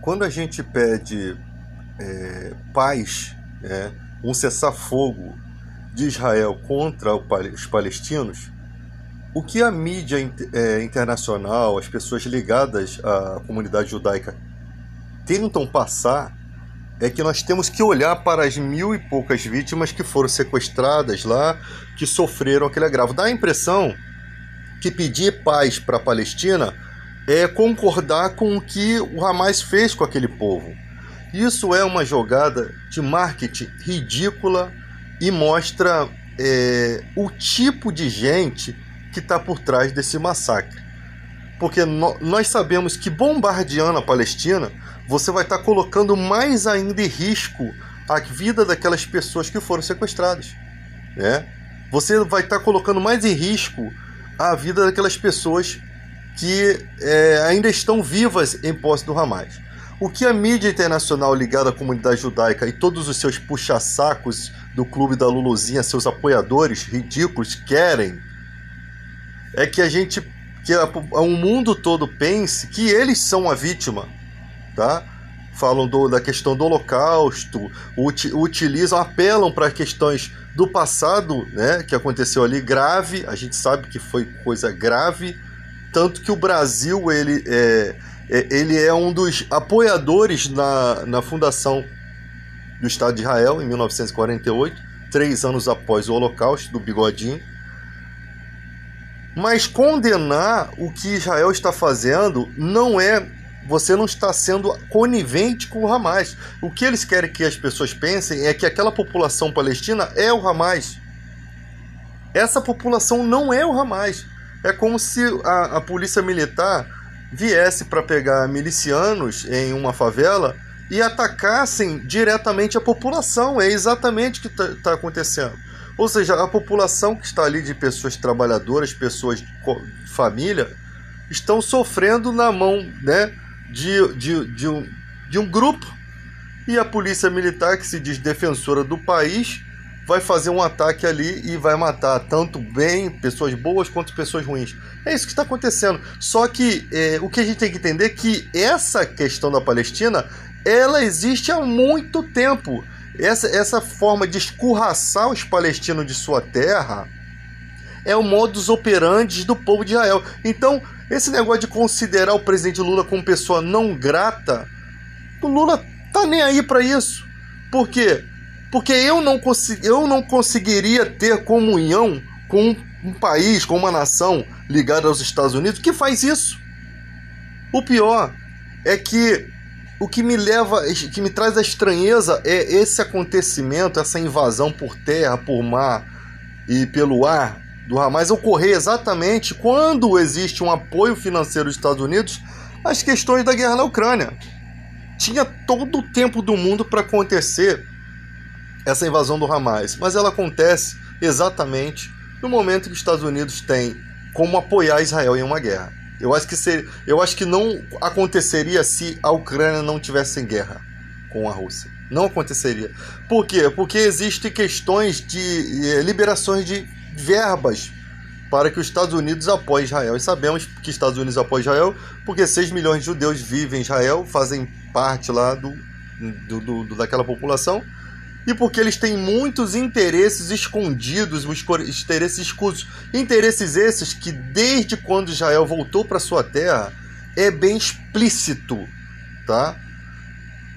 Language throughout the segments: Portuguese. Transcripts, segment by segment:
quando a gente pede paz, um cessar-fogo de Israel contra os palestinos, o que a mídia internacional, as pessoas ligadas à comunidade judaica tentam passar é que nós temos que olhar para as 1000 e poucas vítimas que foram sequestradas lá, que sofreram aquele agravo. Dá a impressão que pedir paz para a Palestina é concordar com o que o Hamas fez com aquele povo. Isso é uma jogada de marketing ridícula e mostra o tipo de gente que está por trás desse massacre. Porque nós sabemos que bombardeando a Palestina, você vai estar colocando mais ainda em risco a vida daquelas pessoas que foram sequestradas. Você vai estar colocando mais em risco a vida daquelas pessoas que ainda estão vivas em posse do Hamas. O que a mídia internacional ligada à comunidade judaica e todos os seus puxa-sacos do Clube da Luluzinha, seus apoiadores ridículos, querem é que o mundo todo pense que eles são a vítima, tá? Falam da questão do Holocausto, utilizam, apelam para questões do passado, que aconteceu ali, grave. A gente sabe que foi coisa grave, tanto que o Brasil ele é um dos apoiadores na fundação do Estado de Israel em 1948, 3 anos após o Holocausto do Bigodinho. Mas condenar o que Israel está fazendo você não está sendo conivente com o Hamas. O que eles querem que as pessoas pensem é que aquela população palestina é o Hamas. Essa população não é o Hamas. É como se a polícia militar viesse para pegar milicianos em uma favela e atacassem diretamente a população. É exatamente o que está acontecendo. Ou seja, a população que está ali de pessoas trabalhadoras, pessoas de família, estão sofrendo na mão de um grupo. E a polícia militar, que se diz defensora do país, vai fazer um ataque ali e vai matar tanto pessoas boas quanto pessoas ruins. É isso que está acontecendo. Só que o que a gente tem que entender é que essa questão da Palestina, ela existe há muito tempo. Essa forma de escorraçar os palestinos de sua terra é o modus operandi do povo de Israel. Então, esse negócio de considerar o presidente Lula como pessoa não grata, o Lula tá nem aí para isso. Por quê? Porque eu não conseguiria ter comunhão com um país, com uma nação ligada aos Estados Unidos que faz isso. O pior é que o que me traz a estranheza é esse acontecimento, essa invasão por terra, por mar e pelo ar do Hamas ocorrer exatamente quando existe um apoio financeiro dos Estados Unidos às questões da guerra na Ucrânia. Tinha todo o tempo do mundo para acontecer essa invasão do Hamas, mas ela acontece exatamente no momento que os Estados Unidos têm como apoiar Israel em uma guerra. Eu acho que não aconteceria se a Ucrânia não tivesse em guerra com a Rússia. Não aconteceria. Por quê? Porque existem questões de liberações de verbas para que os Estados Unidos apoiem Israel. E sabemos que os Estados Unidos apoiam Israel porque 6 milhões de judeus vivem em Israel, fazem parte lá daquela população, e porque eles têm muitos interesses escondidos, interesses escusos. Interesses esses que, desde quando Israel voltou para sua terra, é bem explícito, tá?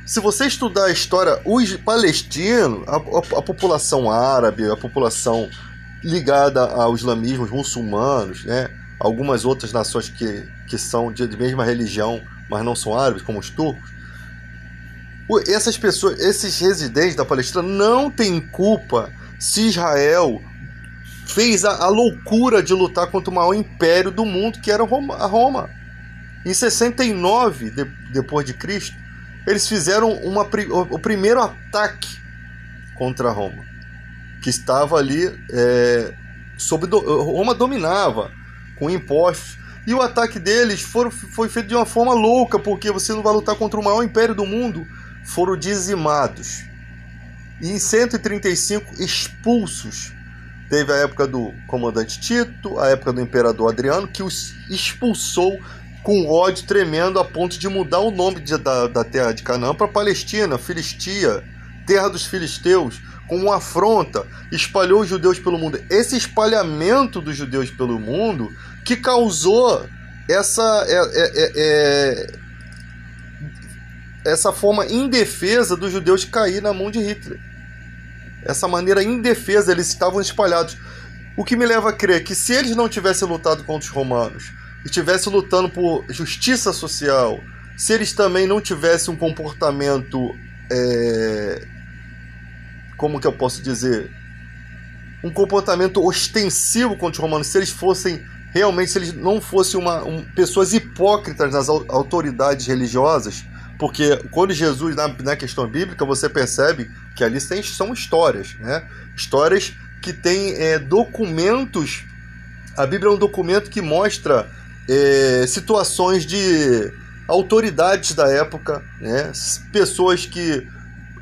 Se você estudar a história, os palestinos, a população árabe, a população ligada ao islamismo, os muçulmanos, algumas outras nações que são de mesma religião, mas não são árabes, como os turcos, essas pessoas, esses residentes da Palestina não têm culpa se Israel fez a loucura de lutar contra o maior império do mundo, que era a Roma. Em 69 depois de Cristo, eles fizeram o primeiro ataque contra Roma, que estava ali Roma dominava com impostos, e o ataque deles foi feito de uma forma louca, porque você não vai lutar contra o maior império do mundo. Foram dizimados. E em 135 expulsos. Teve a época do comandante Tito, a época do imperador Adriano, que os expulsou com ódio tremendo a ponto de mudar o nome da terra de Canaã para Palestina, Filistia, terra dos filisteus, com uma afronta, espalhou os judeus pelo mundo. Esse espalhamento dos judeus pelo mundo que causou essa forma indefesa dos judeus cair na mão de Hitler. Essa maneira indefesa, eles estavam espalhados. O que me leva a crer que se eles não tivessem lutado contra os romanos e estivessem lutando por justiça social, se eles também não tivessem um comportamento, como que eu posso dizer, um comportamento ostensivo contra os romanos, se eles fossem realmente, se eles não fossem pessoas hipócritas nas autoridades religiosas, porque quando Jesus, na questão bíblica, você percebe que ali são histórias, né? Histórias que têm documentos. A Bíblia é um documento que mostra situações de autoridades da época, né? Pessoas que,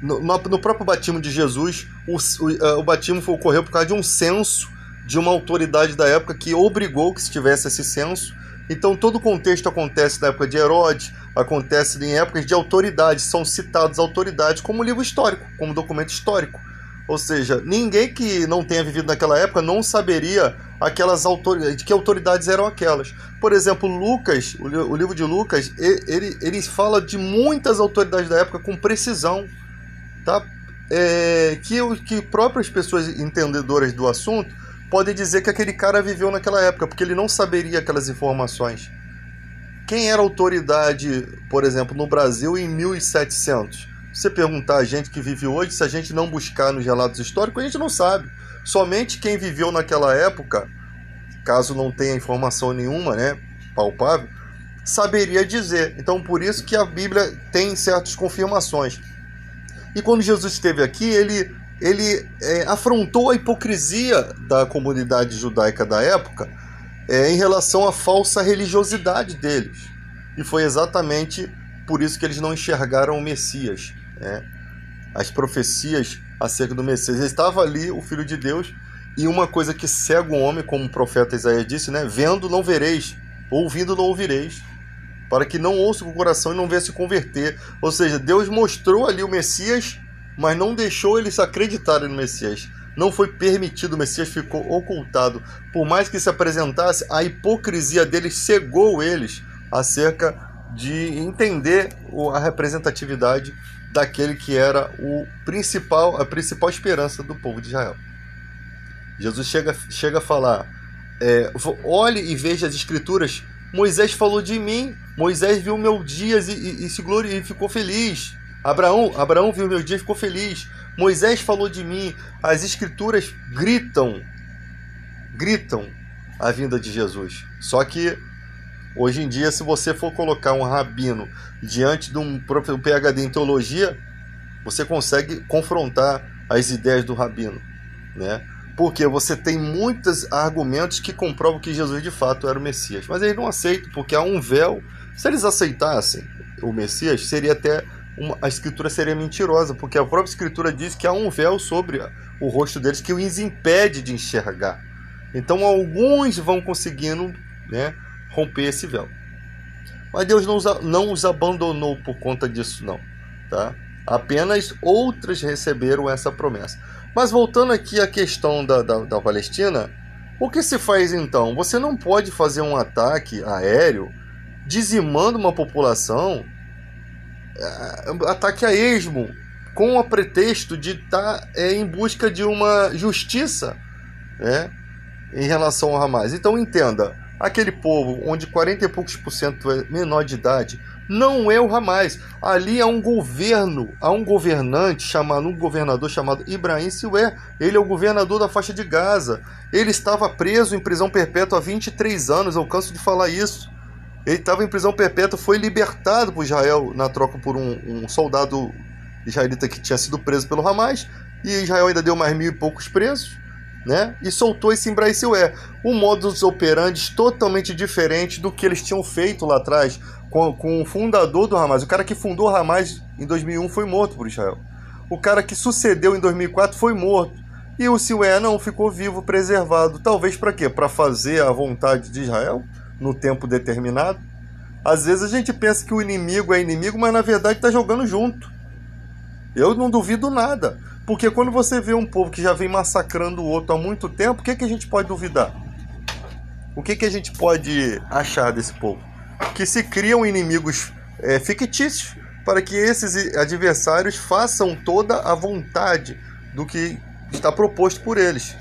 no próprio batismo de Jesus, o batismo ocorreu por causa de um censo de uma autoridade da época que obrigou que se tivesse esse censo. Então todo o contexto acontece na época de Herodes, acontece em épocas de autoridades, são citadas autoridades como livro histórico, como documento histórico. Ou seja, ninguém que não tenha vivido naquela época não saberia de que autoridades eram aquelas. Por exemplo, Lucas, o livro de Lucas, ele fala de muitas autoridades da época com precisão, tá? Que próprias pessoas entendedoras do assunto podem dizer que aquele cara viveu naquela época, porque ele não saberia aquelas informações. Quem era autoridade, por exemplo, no Brasil em 1700? Se você perguntar a gente que vive hoje, se a gente não buscar nos relatos históricos, a gente não sabe. Somente quem viveu naquela época, caso não tenha informação nenhuma, né, palpável, saberia dizer. Então, por isso que a Bíblia tem certas confirmações. E quando Jesus esteve aqui, ele afrontou a hipocrisia da comunidade judaica da época em relação à falsa religiosidade deles. E foi exatamente por isso que eles não enxergaram o Messias, né? As profecias acerca do Messias. Estava ali o Filho de Deus, e uma coisa que cega o homem, como o profeta Isaías disse, né? Vendo não vereis, ouvindo não ouvireis, para que não ouça com o coração e não venha se converter. Ou seja, Deus mostrou ali o Messias, mas não deixou eles acreditarem no Messias. Não foi permitido, o Messias ficou ocultado. Por mais que se apresentasse, a hipocrisia deles cegou eles acerca de entender a representatividade daquele que era a principal esperança do povo de Israel. Jesus chega a falar, olhe e veja as escrituras, Moisés falou de mim, Moisés viu meu dia e se glorificou e ficou feliz. Abraão viu meu dia e ficou feliz. Moisés falou de mim. As escrituras gritam a vinda de Jesus. Só que hoje em dia, se você for colocar um rabino diante de um PhD em teologia, você consegue confrontar as ideias do rabino, né? Porque você tem muitos argumentos que comprovam que Jesus de fato era o Messias. Mas eles não aceitam, porque há um véu. Se eles aceitassem o Messias, seria até a escritura seria mentirosa, porque a própria escritura diz que há um véu sobre o rosto deles que os impede de enxergar. Então alguns vão conseguindo, né, romper esse véu. Mas Deus não os abandonou por conta disso, não, tá? Apenas outras receberam essa promessa. Mas voltando aqui à questão da Palestina, o que se faz então? Você não pode fazer um ataque aéreo dizimando uma população, ataque a esmo, com o pretexto de estar em busca de uma justiça, né, em relação ao Hamas. Então entenda, aquele povo onde 40 e poucos % é menor de idade, não é o Hamas. Ali há um governante um governador chamado Ibrahim Siwé. Ele é o governador da faixa de Gaza. Ele estava preso em prisão perpétua há 23 anos, eu canso de falar isso. Ele estava em prisão perpétua, foi libertado por Israel na troca por um soldado israelita que tinha sido preso pelo Hamas, e Israel ainda deu mais 1.000 e poucos presos, né? E soltou esse Ibrahim Siwé. Um modus operandi totalmente diferente do que eles tinham feito lá atrás com o fundador do Hamas. O cara que fundou o Hamas em 2001 foi morto por Israel. O cara que sucedeu em 2004 foi morto. E o Siwé não ficou vivo, preservado. Talvez para quê? Para fazer a vontade de Israel no tempo determinado. Às vezes a gente pensa que o inimigo é inimigo, mas na verdade está jogando junto. Eu não duvido nada. Porque quando você vê um povo que já vem massacrando o outro há muito tempo, o que a gente pode duvidar? O que a gente pode achar desse povo? Que se criam inimigos fictícios para que esses adversários façam toda a vontade do que está proposto por eles.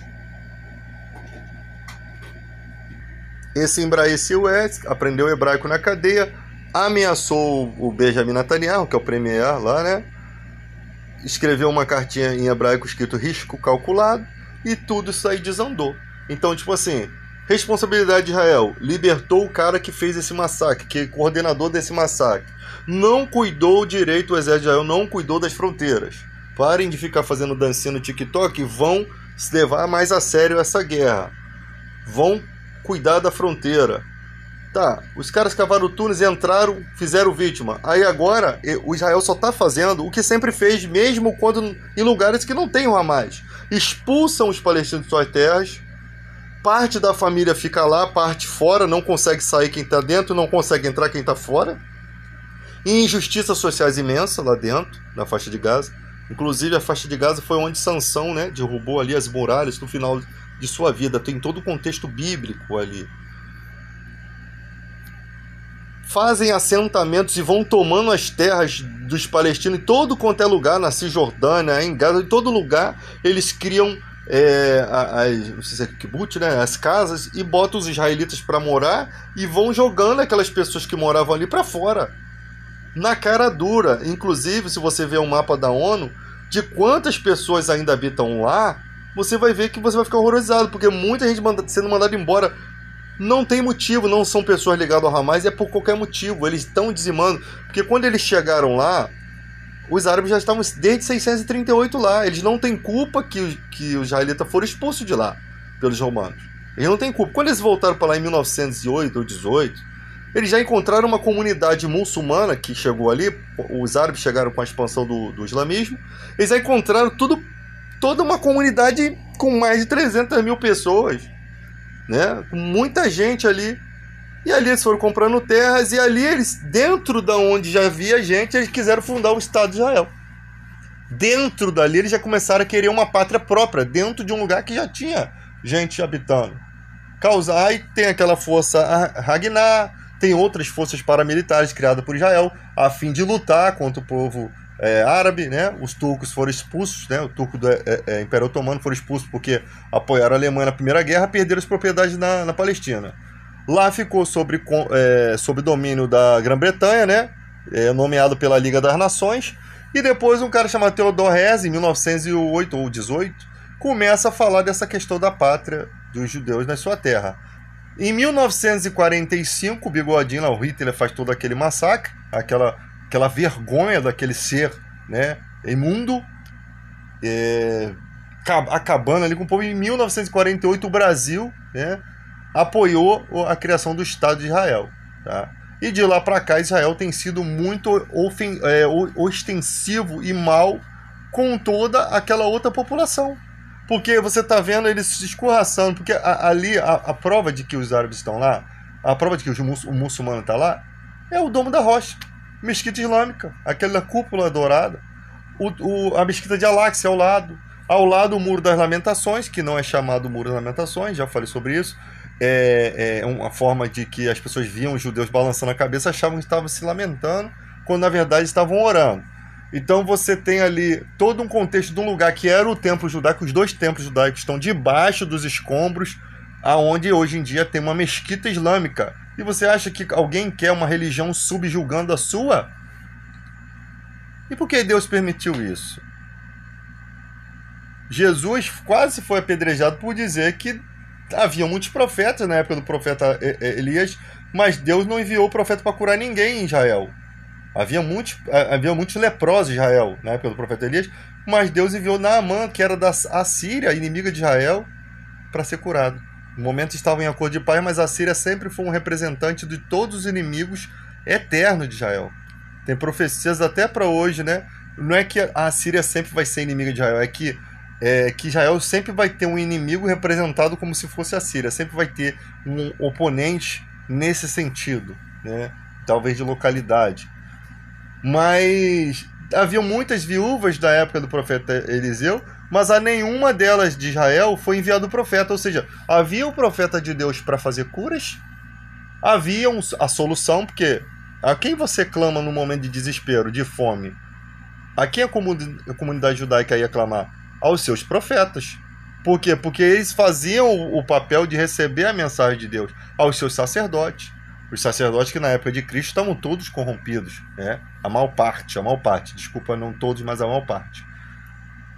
Esse embraeceu aprendeu hebraico na cadeia, ameaçou o Benjamin Netanyahu, que é o premier lá, né? Escreveu uma cartinha em hebraico escrito risco calculado, e tudo isso aí desandou. Então, tipo assim, responsabilidade de Israel, libertou o cara que fez esse massacre, que é coordenador desse massacre. Não cuidou direito, o exército de Israel não cuidou das fronteiras. Parem de ficar fazendo dancinha no TikTok e vão se levar mais a sério essa guerra. Vão cuidar da fronteira. Tá, os caras cavaram túneis, entraram, fizeram vítima. Aí agora, o Israel só está fazendo o que sempre fez, mesmo quando em lugares que não tem o Hamas. Expulsam os palestinos de suas terras, parte da família fica lá, parte fora, não consegue sair quem está dentro, não consegue entrar quem está fora. E injustiças sociais imensas lá dentro, na faixa de Gaza. Inclusive a faixa de Gaza foi onde Sansão, né, derrubou ali as muralhas no final de sua vida. Tem todo o contexto bíblico ali. Fazem assentamentos e vão tomando as terras dos palestinos em todo quanto é lugar, na Cisjordânia, em Gaza, em todo lugar eles criam não sei se é kibbutz, né, as casas, e botam os israelitas para morar e vão jogando aquelas pessoas que moravam ali para fora, na cara dura. Inclusive, se você ver o mapa da ONU, de quantas pessoas ainda habitam lá, você vai ver que você vai ficar horrorizado, porque muita gente sendo mandada embora. Não tem motivo, não são pessoas ligadas ao Hamas, é por qualquer motivo. Eles estão dizimando. Porque quando eles chegaram lá, os árabes já estavam desde 638 lá. Eles não têm culpa que os israelitas foram expulsos de lá pelos romanos. Eles não têm culpa. Quando eles voltaram para lá em 1908 ou 18, eles já encontraram uma comunidade muçulmana que chegou ali. Os árabes chegaram com a expansão do islamismo. Eles já encontraram toda uma comunidade com mais de 300 mil pessoas, né? Muita gente ali. E ali eles foram comprando terras, e ali eles, dentro da onde já havia gente, eles quiseram fundar o Estado de Israel. Dentro dali eles já começaram a querer uma pátria própria, dentro de um lugar que já tinha gente habitando. Aí tem aquela força Haganah, tem outras forças paramilitares criadas por Israel a fim de lutar contra o povo árabe, né? Os turcos foram expulsos, né? O turco do Império Otomano foram expulsos porque apoiaram a Alemanha na Primeira Guerra, perderam as propriedades na Palestina. Lá ficou sob domínio da Grã-Bretanha, né? Nomeado pela Liga das Nações. E depois um cara chamado Theodor Herzl, em 1908 ou 18, começa a falar dessa questão da pátria dos judeus na sua terra. Em 1945, o Bigodinho, lá, o Hitler faz todo aquele massacre, aquela vergonha daquele ser, né, imundo, acabando ali com o povo. Em 1948, o Brasil, né, apoiou a criação do Estado de Israel. Tá? E de lá para cá, Israel tem sido muito ostensivo e mal com toda aquela outra população. Porque você está vendo eles se escorraçando, porque ali a prova de que os árabes estão lá, a prova de que o muçulmano está lá, é o Domo da Rocha, mesquita islâmica, aquela cúpula dourada, a mesquita de Al-Aqsa ao lado o Muro das Lamentações, que não é chamado Muro das Lamentações, já falei sobre isso, é uma forma de que as pessoas viam os judeus balançando a cabeça, achavam que estavam se lamentando, quando na verdade estavam orando. Então você tem ali todo um contexto de um lugar que era o templo judaico. Os dois templos judaicos estão debaixo dos escombros, aonde hoje em dia tem uma mesquita islâmica. E você acha que alguém quer uma religião subjugando a sua? E por que Deus permitiu isso? Jesus quase foi apedrejado por dizer que havia muitos profetas na época do profeta Elias, mas Deus não enviou o profeta para curar ninguém em Israel. Havia muitos leprosos em Israel, na época do profeta Elias, mas Deus enviou Naamã, que era da Assíria, inimiga de Israel, para ser curado. No momento estavam em acordo de paz, mas a Síria sempre foi um representante de todos os inimigos eternos de Israel. Tem profecias até para hoje, né? Não é que a Síria sempre vai ser inimiga de Israel, é que Israel sempre vai ter um inimigo representado como se fosse a Síria, sempre vai ter um oponente nesse sentido, né? talvez de localidade. Mas havia muitas viúvas da época do profeta Eliseu, mas a nenhuma delas de Israel foi enviado o profeta. Ou seja, havia o profeta de Deus para fazer curas, havia a solução, porque a quem você clama no momento de desespero, de fome? A quem a comunidade judaica ia clamar? Aos seus profetas. Por quê? Porque eles faziam o papel de receber a mensagem de Deus aos seus sacerdotes. Os sacerdotes que na época de Cristo estavam todos corrompidos, né? A maior parte, desculpa, não todos, mas a maior parte.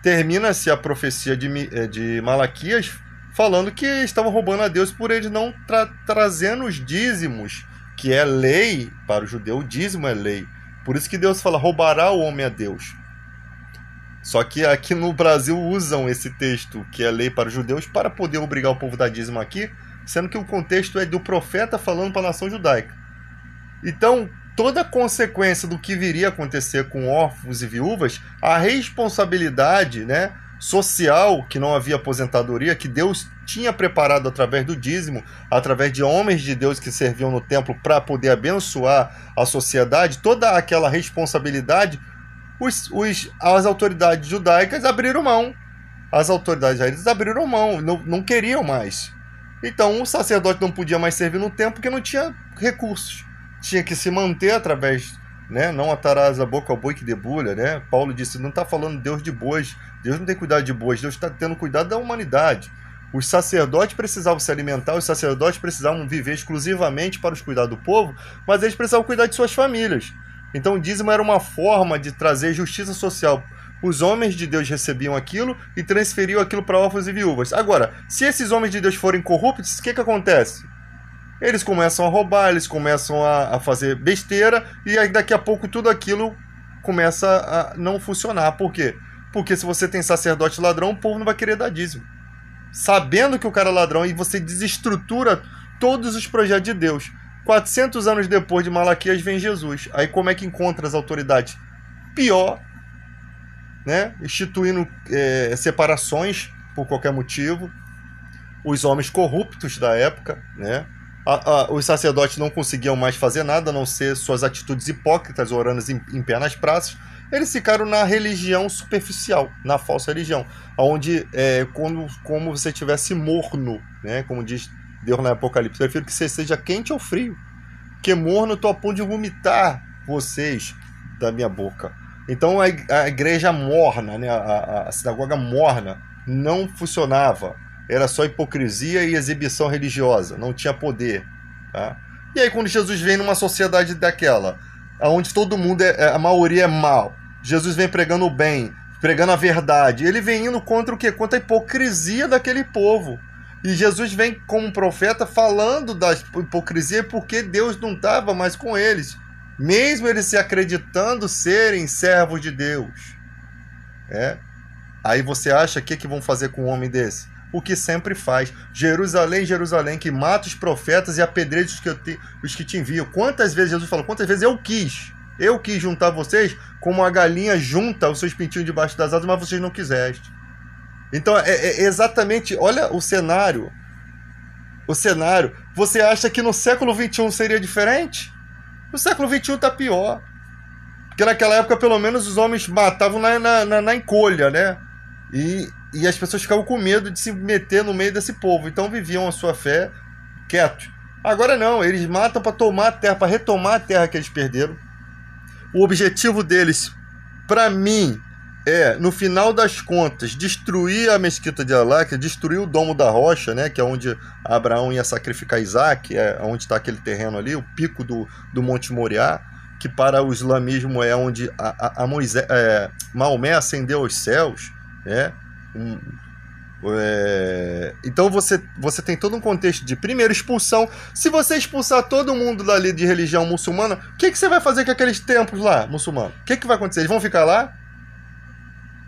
Termina-se a profecia de Malaquias falando que estavam roubando a Deus por eles não trazendo os dízimos, que é lei para o judeu, o dízimo é lei. Por isso que Deus fala, roubará o homem a Deus. Só que aqui no Brasil usam esse texto, que é lei para os judeus, para poder obrigar o povo a dar dízimo aqui, sendo que o contexto é do profeta falando para a nação judaica. Então, toda a consequência do que viria a acontecer com órfãos e viúvas, a responsabilidade, né, social, que não havia aposentadoria, que Deus tinha preparado através do dízimo, através de homens de Deus que serviam no templo para poder abençoar a sociedade, toda aquela responsabilidade, as autoridades judaicas abriram mão. As autoridades israelitas abriram mão, não queriam mais. Então o sacerdote não podia mais servir no templo porque não tinha recursos. Tinha que se manter através, né? Não atarás a boca ao boi que debulha, né? Paulo disse, não está falando Deus de bois. Deus não tem cuidado de bois, Deus está tendo cuidado da humanidade. Os sacerdotes precisavam se alimentar, os sacerdotes precisavam viver exclusivamente para os cuidar do povo, mas eles precisavam cuidar de suas famílias. Então o dízimo era uma forma de trazer justiça social. Os homens de Deus recebiam aquilo e transferiam aquilo para órfãos e viúvas. Agora, se esses homens de Deus forem corruptos, o que acontece? Eles começam a roubar, eles começam a fazer besteira e aí daqui a pouco tudo aquilo começa a não funcionar. Por quê? Porque se você tem sacerdote ladrão, o povo não vai querer dar dízimo. Sabendo que o cara é ladrão, e você desestrutura todos os projetos de Deus. 400 anos depois de Malaquias vem Jesus. Aí como é que encontra as autoridades? Pior, né? Instituindo separações por qualquer motivo. Os homens corruptos da época, né? Os sacerdotes não conseguiam mais fazer nada, a não ser suas atitudes hipócritas, orando em pé nas praças. Eles ficaram na religião superficial, na falsa religião, onde como você estivesse morno, né? Como diz Deus no Apocalipse, eu prefiro que você seja quente ou frio, que morno eu estou a ponto de vomitar vocês da minha boca. Então a igreja morna, né? A sinagoga morna não funcionava, era só hipocrisia e exibição religiosa, não tinha poder, tá? E aí quando Jesus vem numa sociedade daquela, onde todo mundo, a maioria é mal, Jesus vem pregando o bem, pregando a verdade, ele vem indo contra o quê? Contra a hipocrisia daquele povo. E Jesus vem como um profeta falando da hipocrisia porque Deus não estava mais com eles, mesmo eles se acreditando serem servos de Deus. Aí você acha que vão fazer com um homem desse? O que sempre faz. Jerusalém, Jerusalém, que mata os profetas e apedreja os que te enviam. Quantas vezes Jesus falou? Quantas vezes eu quis juntar vocês como a galinha junta os seus pintinhos debaixo das asas, mas vocês não quiseste. Então, exatamente, olha o cenário. Você acha que no século XXI seria diferente? No século XXI está pior. Porque naquela época, pelo menos, os homens matavam na encolha, né? E as pessoas ficavam com medo de se meter no meio desse povo. Então viviam a sua fé quietos. Agora não, eles matam para tomar a terra, para retomar a terra que eles perderam. O objetivo deles, para mim, no final das contas, destruir a mesquita de Al-Aqsa, destruir o domo da rocha, né, que é onde Abraão ia sacrificar Isaac, onde está aquele terreno ali, o pico do Monte Moriá, que para o islamismo é onde Maomé ascendeu aos céus, né? Então você tem todo um contexto de, primeiro, expulsão. Se você expulsar todo mundo dali de religião muçulmana, o que você vai fazer com aqueles templos lá, muçulmanos? O que vai acontecer? Eles vão ficar lá?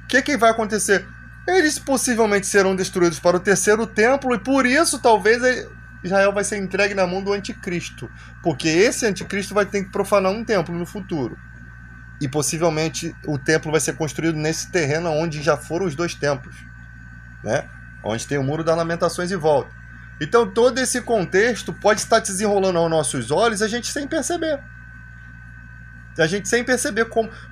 O que vai acontecer? Eles possivelmente serão destruídos para o terceiro templo e por isso talvez Israel vai ser entregue na mão do anticristo, porque esse anticristo vai ter que profanar um templo no futuro. E possivelmente o templo vai ser construído nesse terreno onde já foram os dois templos, né? Onde tem o Muro das Lamentações em volta. Então todo esse contexto pode estar desenrolando aos nossos olhos, a gente sem perceber. A gente sem perceber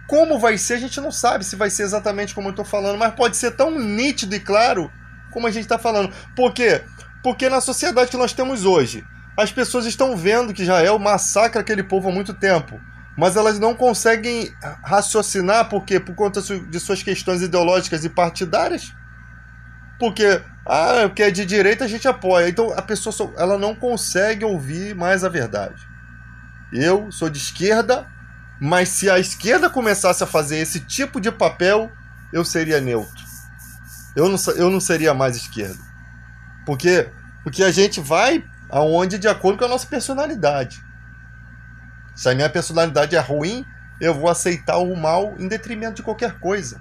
como vai ser, a gente não sabe se vai ser exatamente como eu estou falando, mas pode ser tão nítido e claro como a gente está falando. Por quê? Porque na sociedade que nós temos hoje, as pessoas estão vendo que Israel massacra aquele povo há muito tempo, mas elas não conseguem raciocinar, por quê? Por conta de suas questões ideológicas e partidárias. Porque é de direita, a gente apoia. Então a pessoa ela não consegue ouvir mais a verdade. Eu sou de esquerda, mas se a esquerda começasse a fazer esse tipo de papel, eu seria neutro. Eu não seria mais esquerda. Porque a gente vai aonde de acordo com a nossa personalidade. Se a minha personalidade é ruim, eu vou aceitar o mal em detrimento de qualquer coisa.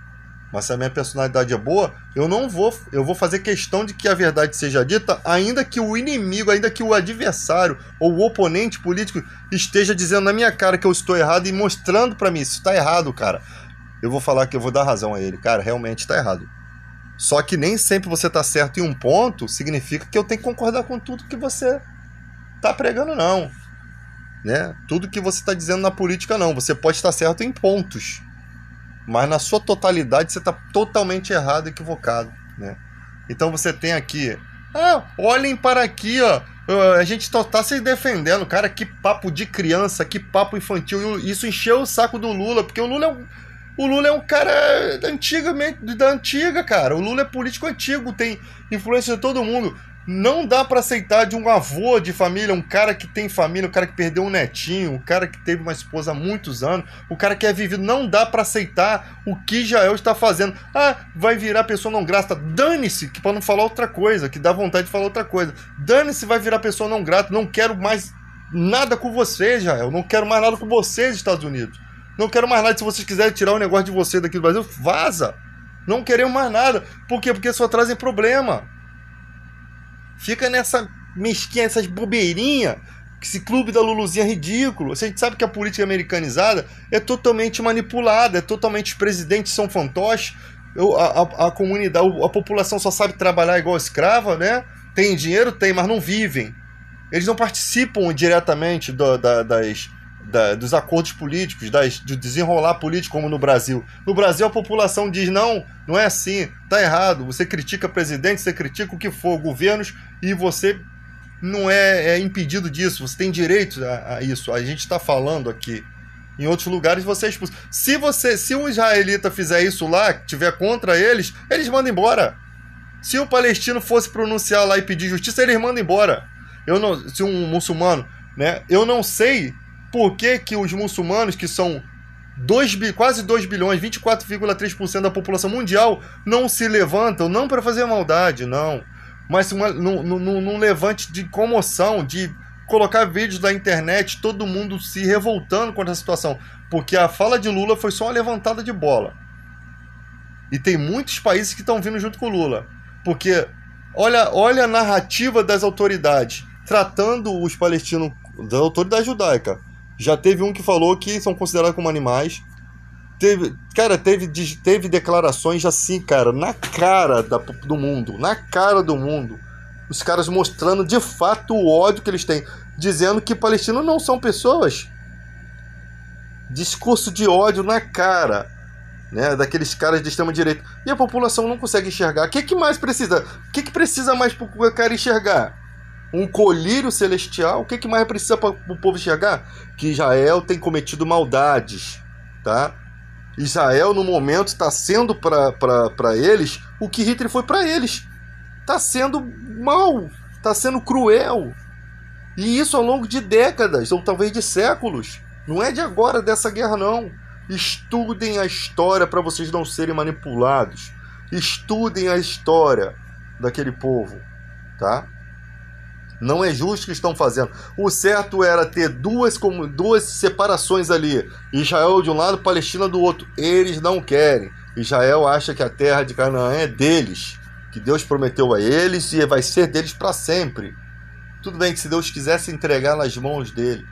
Mas se a minha personalidade é boa, eu vou fazer questão de que a verdade seja dita, ainda que o inimigo, ainda que o adversário ou o oponente político esteja dizendo na minha cara que eu estou errado e mostrando para mim, isso está errado, cara. Eu vou falar que eu vou dar razão a ele. Cara, realmente está errado. Só que nem sempre você está certo em um ponto, significa que eu tenho que concordar com tudo que você está pregando, não. Né? Tudo que você está dizendo na política, não. Você pode estar certo em pontos, mas na sua totalidade você está totalmente errado, equivocado, né? Então você tem aqui, olhem para aqui, ó, a gente está se defendendo, cara, que papo de criança, que papo infantil. Isso encheu o saco do Lula, porque o Lula é um cara da antiga, cara. O Lula é político antigo, tem influência de todo mundo. Não dá para aceitar de um avô de família, um cara que tem família, um cara que perdeu um netinho, um cara que teve uma esposa há muitos anos, o cara que é vivido. Não dá para aceitar o que Israel está fazendo. Vai virar pessoa não grata. Dane-se, para não falar outra coisa, que dá vontade de falar outra coisa. Dane-se, vai virar pessoa não grata. Não quero mais nada com você, Israel. Não quero mais nada com vocês, Estados Unidos. Não quero mais nada. Se vocês quiserem tirar o negócio de você daqui do Brasil, vaza. Não queremos mais nada. Por quê? Porque só trazem problema. Fica nessa mesquinha, essas bobeirinhas, esse clube da Luluzinha é ridículo. A gente sabe que a política americanizada é totalmente manipulada, é totalmente, os presidentes são fantoches, a comunidade, a população só sabe trabalhar igual escrava, né? Tem dinheiro? Tem, mas não vivem. Eles não participam diretamente dos acordos políticos, do desenrolar político, como no Brasil. No Brasil a população diz, não é assim, tá errado, você critica presidente, você critica o que for, governos, e você não é impedido disso, você tem direito a isso. A gente está falando aqui. Em outros lugares você é expulso. Se um israelita fizer isso lá, tiver contra eles mandam embora. Se um palestino fosse pronunciar lá e pedir justiça, eles mandam embora. Se um muçulmano, né? Eu não sei por que os muçulmanos, que são quase 2 bilhões, 24,3% da população mundial, não se levantam, não para fazer maldade, não, mas num levante de comoção, de colocar vídeos na internet, todo mundo se revoltando contra a situação, porque a fala de Lula foi só uma levantada de bola. E tem muitos países que estão vindo junto com o Lula, porque olha a narrativa das autoridades, tratando os palestinos, da autoridade judaica. Já teve um que falou que são considerados como animais. Teve declarações assim, cara, na cara do mundo. Na cara do mundo. Os caras mostrando de fato o ódio que eles têm. Dizendo que palestinos não são pessoas. Discurso de ódio na cara, né, daqueles caras de extrema direita. E a população não consegue enxergar. O que mais precisa? O que precisa mais para o cara enxergar? Um colírio celestial? O que mais precisa para o povo enxergar? Que Israel tem cometido maldades, tá? Israel, no momento, está sendo para eles o que Hitler foi para eles. Está sendo mal, está sendo cruel. E isso ao longo de décadas, ou talvez de séculos. Não é de agora, dessa guerra, não. Estudem a história para vocês não serem manipulados. Estudem a história daquele povo, tá? Não é justo o que estão fazendo. O certo era ter duas separações ali. Israel de um lado, Palestina do outro. Eles não querem. Israel acha que a terra de Canaã é deles, que Deus prometeu a eles e vai ser deles para sempre. Tudo bem que se Deus quisesse entregar nas mãos dele,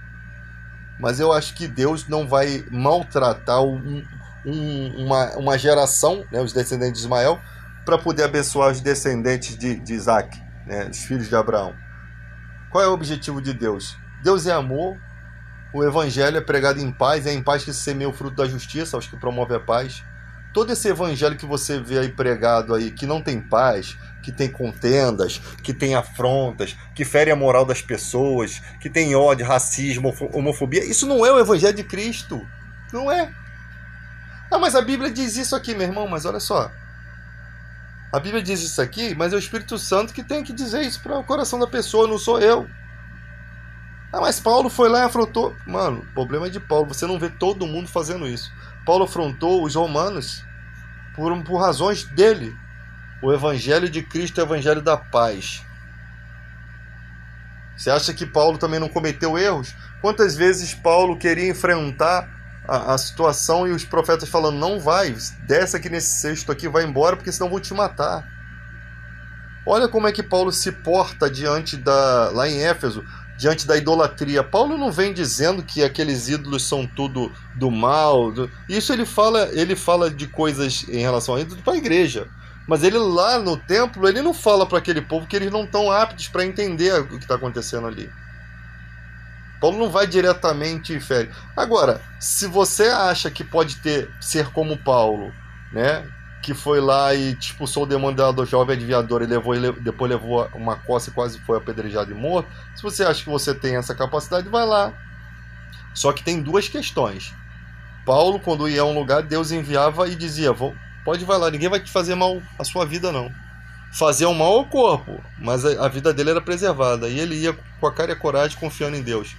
mas eu acho que Deus não vai maltratar uma geração, né, os descendentes de Ismael, para poder abençoar os descendentes de Isaac, né, os filhos de Abraão. Qual é o objetivo de Deus? Deus é amor, O evangelho é pregado em paz, é em paz que se semeia o fruto da justiça, aos que promovem a paz. Todo esse evangelho que você vê aí pregado aí, que não tem paz, que tem contendas, que tem afrontas, que fere a moral das pessoas, que tem ódio, racismo, homofobia, isso não é o evangelho de Cristo. Não é. Ah, mas a Bíblia diz isso aqui, meu irmão, mas olha só. A Bíblia diz isso aqui, mas é o Espírito Santo que tem que dizer isso para o coração da pessoa, não sou eu. Ah, mas Paulo foi lá e afrontou. Mano, o problema é de Paulo, você não vê todo mundo fazendo isso. Paulo afrontou os romanos por razões dele. O evangelho de Cristo é o evangelho da paz. Você acha que Paulo também não cometeu erros? Quantas vezes Paulo queria enfrentar a situação e os profetas falando, não vai, desce aqui nesse cesto aqui, vai embora, porque senão vou te matar. Olha como é que Paulo se porta lá em Éfeso, diante da idolatria. Paulo não vem dizendo que aqueles ídolos são tudo do mal. Isso ele fala de coisas em relação a ídolos para a igreja. Mas ele lá no templo, ele não fala para aquele povo que eles não estão aptos para entender o que está acontecendo ali. Paulo não vai diretamente e fere. Agora, se você acha que pode ser como Paulo, né, que foi lá e expulsou o demônio do jovem adivinhador e depois levou uma coça e quase foi apedrejado e morto, se você acha que você tem essa capacidade, vai lá. Só que tem duas questões. Paulo, quando ia a um lugar, Deus enviava e dizia, pode vai lá, ninguém vai te fazer mal à sua vida, não. Fazia um mal ao corpo, mas a vida dele era preservada. E ele ia com a cara e a coragem, confiando em Deus.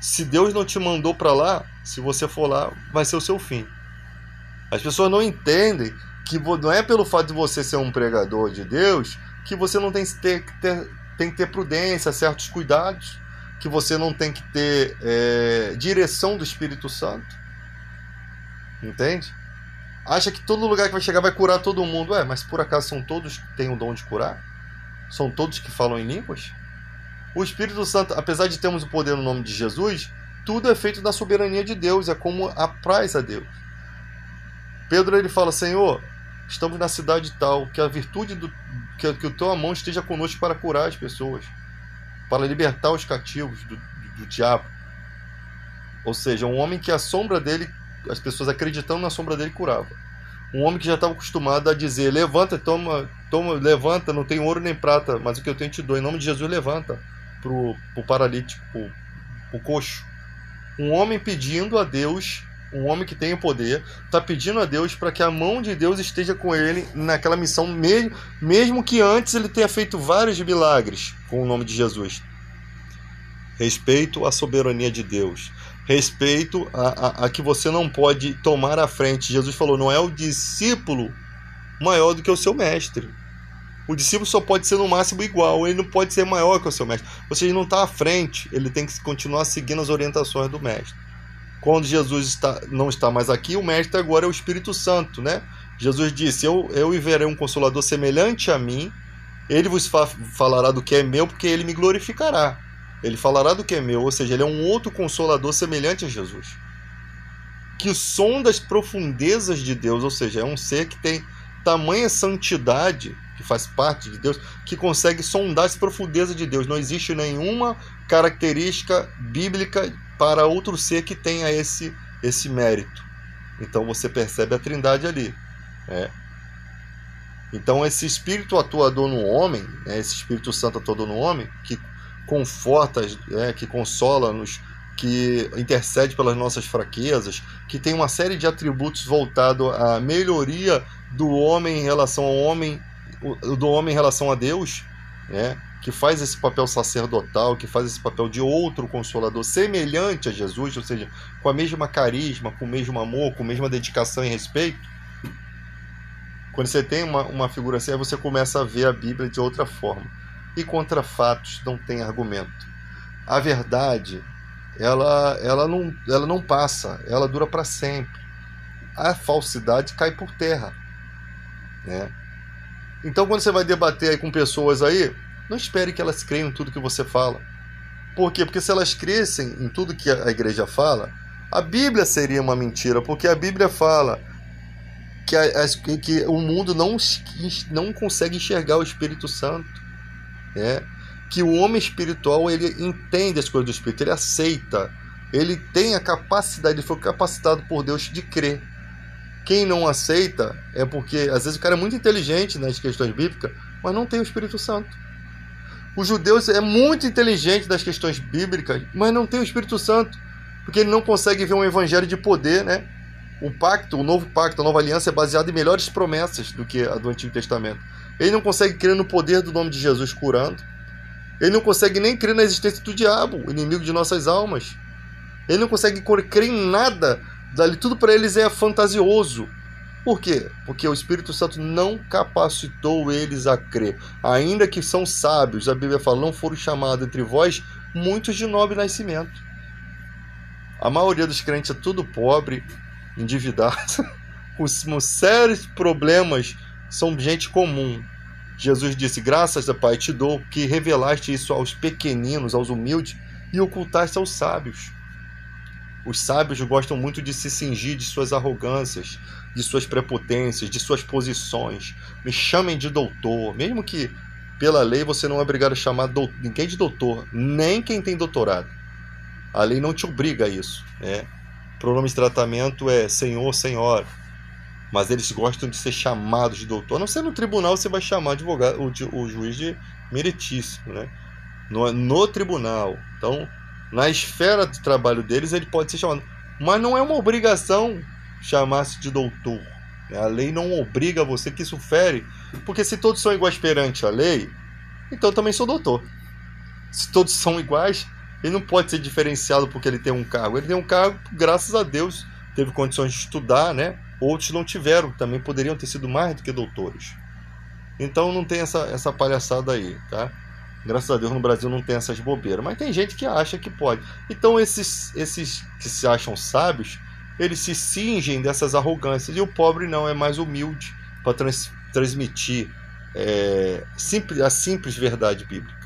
Se Deus não te mandou para lá, se você for lá, vai ser o seu fim. As pessoas não entendem que não é pelo fato de você ser um pregador de Deus que você não tem que ter prudência, certos cuidados, que você não tem que ter direção do Espírito Santo. Entende? Acha que todo lugar que vai chegar vai curar todo mundo. Mas por acaso são todos que têm o dom de curar? São todos que falam em línguas? O Espírito Santo, apesar de termos o poder no nome de Jesus, tudo é feito da soberania de Deus, é como apraz a Deus. Pedro ele fala, Senhor, estamos na cidade tal, que a virtude que o teu mão esteja conosco para curar as pessoas, para libertar os cativos do diabo. Ou seja, um homem que a sombra dele, as pessoas acreditando na sombra dele, curava. Um homem que já estava acostumado a dizer, levanta, toma, levanta, não tem ouro nem prata, mas o que eu tenho te dou, em nome de Jesus, levanta, pro paralítico, pro coxo. Um homem pedindo a Deus, um homem que tem o poder, está pedindo a Deus para que a mão de Deus esteja com ele naquela missão, mesmo que antes ele tenha feito vários milagres com o nome de Jesus. Respeito à soberania de Deus. Respeito a que você não pode tomar a frente. Jesus falou, não é o discípulo maior do que o seu mestre. O discípulo só pode ser no máximo igual, ele não pode ser maior que o seu mestre. Ou seja, ele não está à frente, ele tem que continuar seguindo as orientações do mestre. Quando Jesus não está mais aqui, o mestre agora é o Espírito Santo, né? Jesus disse, eu enviarei um Consolador semelhante a mim, ele vos falará do que é meu, porque ele me glorificará. Ele falará do que é meu, ou seja, ele é um outro Consolador semelhante a Jesus, que sonda as profundezas de Deus, ou seja, é um ser que tem tamanha santidade, que faz parte de Deus, que consegue sondar as profundezas de Deus. Não existe nenhuma característica bíblica para outro ser que tenha esse mérito. Então você percebe a trindade ali. Então esse Espírito atuador no homem, esse Espírito Santo atuador no homem, que conforta, que consola-nos, que intercede pelas nossas fraquezas, que tem uma série de atributos voltados à melhoria do homem em relação ao homem, do homem em relação a Deus, que faz esse papel sacerdotal, que faz esse papel de outro consolador semelhante a Jesus, ou seja, com a mesma carisma, com o mesmo amor, com a mesma dedicação e respeito. Quando você tem uma figura assim, aí você começa a ver a Bíblia de outra forma. E contra fatos não tem argumento. A verdade, ela não passa, ela dura para sempre. A falsidade cai por terra. Então, quando você vai debater aí com pessoas aí, não espere que elas creiam em tudo que você fala. Por quê? Porque se elas crescem em tudo que a igreja fala, a Bíblia seria uma mentira, porque a Bíblia fala que o mundo não consegue enxergar o Espírito Santo. Que o homem espiritual, ele entende as coisas do Espírito, ele aceita Ele tem a capacidade, ele foi capacitado por Deus de crer. Quem não aceita é porque, às vezes, o cara é muito inteligente nas questões bíblicas, mas não tem o Espírito Santo. O judeu é muito inteligente nas questões bíblicas, mas não tem o Espírito Santo, porque ele não consegue ver um evangelho de poder, né? O pacto, o novo pacto, a nova aliança é baseado em melhores promessas do que a do Antigo Testamento. Ele não consegue crer no poder do nome de Jesus curando. Ele não consegue nem crer na existência do diabo, o inimigo de nossas almas. Ele não consegue crer em nada dali, tudo para eles é fantasioso. Por quê? Porque o Espírito Santo não capacitou eles a crer. Ainda que são sábios, a Bíblia fala, não foram chamados entre vós muitos de nobre nascimento. A maioria dos crentes é tudo pobre, endividado, com sérios problemas, são gente comum. Jesus disse, graças a Pai te dou que revelaste isso aos pequeninos, aos humildes, e ocultaste aos sábios. Os sábios gostam muito de se cingir de suas arrogâncias, de suas prepotências, de suas posições. Me chamem de doutor, mesmo que pela lei você não é obrigado a chamar ninguém de doutor, nem quem tem doutorado. A lei não te obriga a isso, né? O pronome de tratamento é senhor, senhora, mas eles gostam de ser chamados de doutor. A não ser no tribunal você vai chamar o juiz de meritíssimo, né? No tribunal. Então, na esfera de trabalho deles, ele pode ser chamado. Mas não é uma obrigação chamar-se de doutor. A lei não obriga você, que isso fere. Porque se todos são iguais perante a lei, então eu também sou doutor. Se todos são iguais, ele não pode ser diferenciado porque ele tem um cargo. Ele tem um cargo, graças a Deus, teve condições de estudar, né? Outros não tiveram, também poderiam ter sido mais do que doutores. Então não tem essa palhaçada aí, tá? Graças a Deus no Brasil não tem essas bobeiras, mas tem gente que acha que pode. Então esses que se acham sábios, eles se cingem dessas arrogâncias, e o pobre não, é mais humilde para transmitir a simples verdade bíblica.